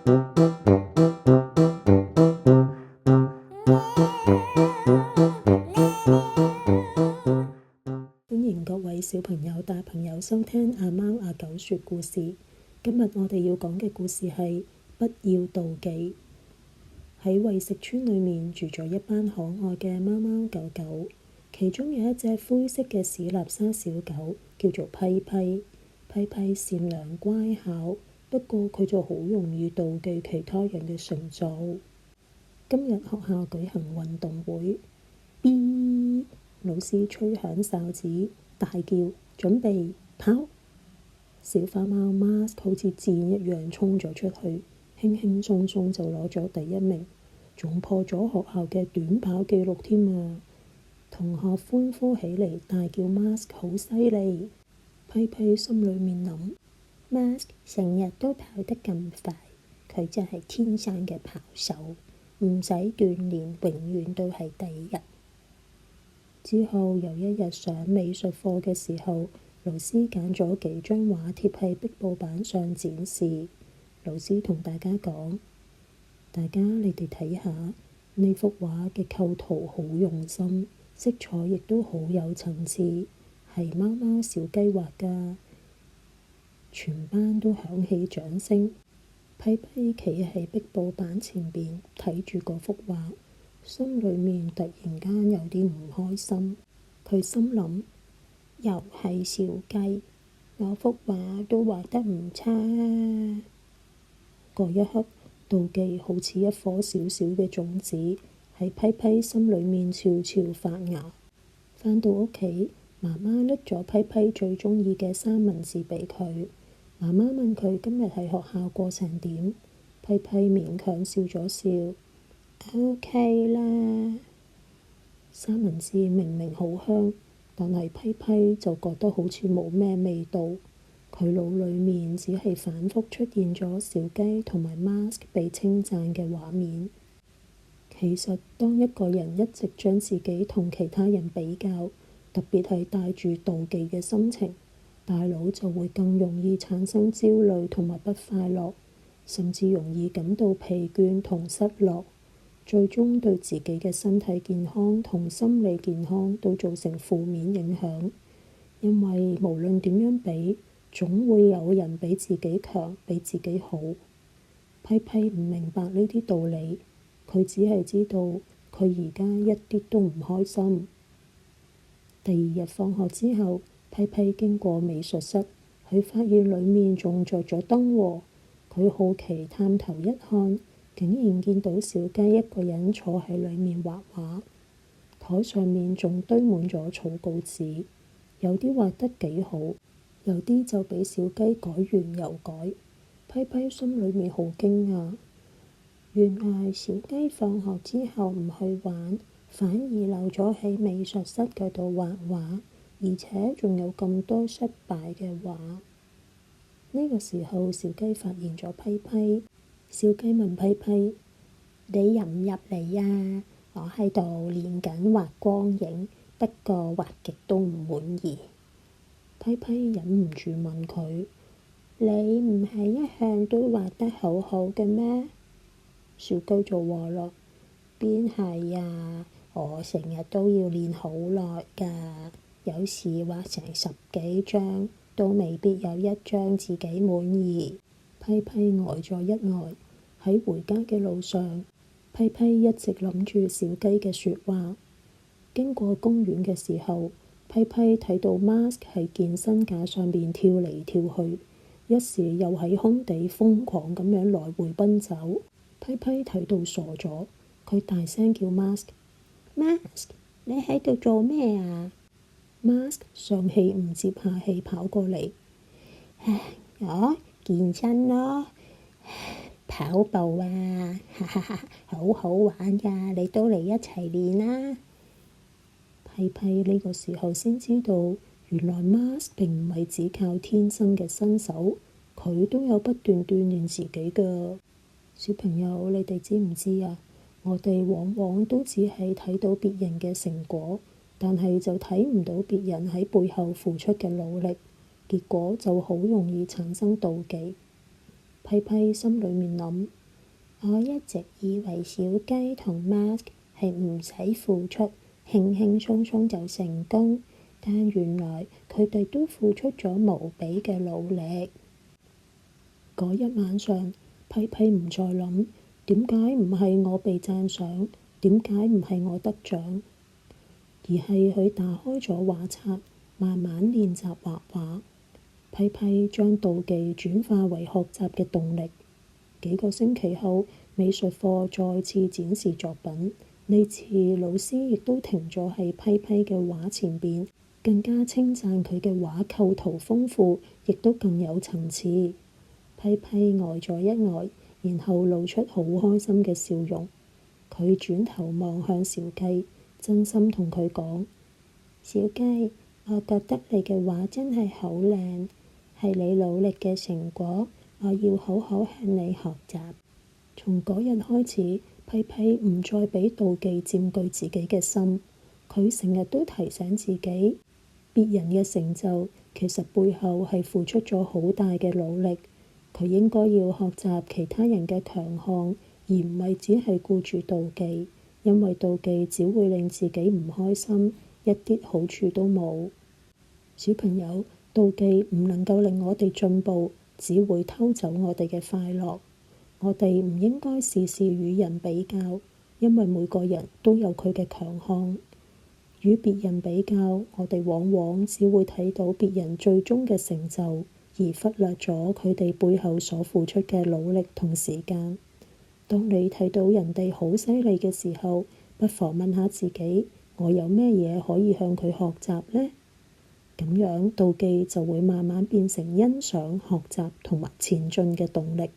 歡迎各位小朋友、大朋友收聽阿貓阿狗說故事。今日我哋要講嘅故事係不要妒忌。喺餵食村裏面住咗一班可愛嘅貓貓狗狗，其中有一隻灰色嘅史納沙小狗，叫做批批。批批善良乖巧，不過佢就好容易妒忌其他人嘅成就。今日學校舉行運動會，嗶！老師吹響哨子，大叫準備跑。小花貓 Mask 好似箭一樣衝咗出去，輕輕鬆鬆就攞咗第一名，仲破咗學校嘅短跑紀錄添啊！同學歡呼起嚟，大叫 Mask 好犀利。批批心裏面諗 Mask 成日都跑得咁快，佢就係天生嘅跑手，唔使鍛鍊，永遠都係第一。之後有一日上美術課嘅時候，老師揀咗幾張畫貼喺壁布板上展示。老師同大家講：大家你哋睇下呢幅畫嘅構圖好用心，色彩亦都好有層次，係貓貓小雞畫㗎。全班都響起掌聲。批批企喺壁布板前邊睇住嗰幅畫，心裏面突然間有啲唔開心。佢心諗：又係小雞，我幅畫都畫得唔差啊！嗰一刻，妒忌好似一顆小小嘅種子喺批批心裏面悄悄發芽。返到屋企，媽媽拎咗批批最鍾意嘅三文治俾佢。媽媽問佢今日喺學校過成點，批批勉強笑咗笑。OK 啦。三文治明明好香，但係批批就覺得好似冇咩味道。佢腦裏面只係反覆出現咗小雞同埋 Mask 被稱讚嘅畫面。其實當一個人一直將自己同其他人比較，特別係帶住妒忌嘅心情，大腦就會更容易產生焦慮同埋不快樂，甚至容易感到疲倦同失落，最終對自己嘅身體健康同心理健康都造成負面影響。因為無論點樣比，總會有人比自己強，比自己好。批批唔明白呢啲道理，佢只係知道佢而家一啲都唔開心。第二日放學之後，批批經過美術室，佢發現裡面仲着咗燈喎。佢好奇探頭一看，竟然見到小雞一個人坐喺裡面畫畫。台上面仲堆滿咗草稿紙，有啲畫得幾好，有啲就俾小雞改完又改。批批心裡面好驚訝，原來小雞放學之後唔去玩，反而留咗喺美術室嗰度畫畫，而且仲有咁多失敗嘅畫。呢個時候，小雞發現咗批批。小雞問批批：你入唔入嚟呀？我喺度練緊畫光影，不過畫極都唔滿意。批批忍唔住問佢：你唔係一向都畫得好好嘅咩？小雞就話啦：邊係呀？我成日都要練好耐㗎，有時畫成10幾張，都未必有一張自己滿意。批批呆咗一呆。喺回家嘅路上，批批一直諗住小雞嘅説話。經過公園嘅時候，批批睇到 Mask 喺健身架上邊跳嚟跳去，一時又喺空地瘋狂咁樣來回奔走。批批睇到傻咗，佢大聲叫 Mask，Mask，你喺度做咩啊？ Mask 上氣唔接下氣跑過嚟，我健身咯，跑步啊，哈哈哈，好好玩㗎，你都嚟一齊練啦。批批呢個時候先知道，原來 Mask 並唔係只靠天生嘅身手，佢都有不斷鍛鍊自己㗎。小朋友，你哋知唔知啊？我哋往往都只係睇到別人嘅成果，但係就睇唔到別人喺背後付出嘅努力，結果就好容易產生妒忌。批批心裏面諗：我一直以為小雞同 Mask 係唔使付出，輕輕鬆鬆就成功，但原來佢哋都付出咗無比嘅努力。嗰日晚上，批批唔再諗點解唔係我被讚賞，點解唔係我得獎，而係佢打開咗畫冊，慢慢練習畫畫。批批將妒忌轉化為學習嘅動力。幾個星期後，美術課再次展示作品。呢次老師亦都停咗喺批批嘅畫前邊，更加稱讚佢嘅畫構圖豐富，亦都更有層次。批批呆咗一呆，然後露出好開心嘅笑容。佢轉頭望向小雞，真心同佢講：小雞，我覺得你嘅畫真係好靚，係你努力嘅成果，我要好好向你學習。從嗰日開始，批批唔再畀妒忌佔據自己嘅心。佢成日都提醒自己，別人嘅成就其實背後係付出咗好大嘅努力。佢應該要學習其他人嘅強項，而唔係只係顧住妒忌，因為妒忌只會令自己唔開心，一啲好處都冇。小朋友，妒忌唔能夠令我哋進步，只會偷走我哋嘅快樂。我哋唔應該事事與人比較，因為每個人都有佢嘅強項。與別人比較，我哋往往只會睇到別人最終嘅成就，而忽略咗佢哋背後所付出嘅努力同時間。當你睇到人哋好犀利嘅時候，不妨問下自己：我有咩嘢可以向佢學習呢？咁樣妒忌就會慢慢變成欣賞、學習同埋前進嘅動力。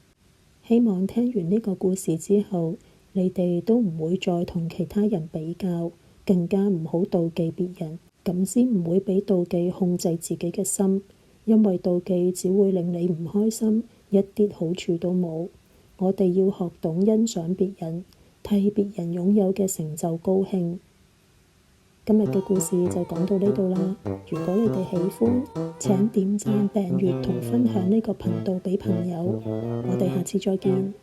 希望聽完呢個故事之後，你哋都唔會再同其他人比較，更加唔好妒忌別人，咁先唔會俾妒忌控制自己嘅心，因為妒忌只會令你唔開心，一啲好處都冇。我哋要學懂欣賞別人，替別人擁有嘅成就高興。今日嘅故事就講到呢度啦。如果你哋喜歡，請點讚、訂閱同分享呢個頻道俾朋友。我哋下次再見。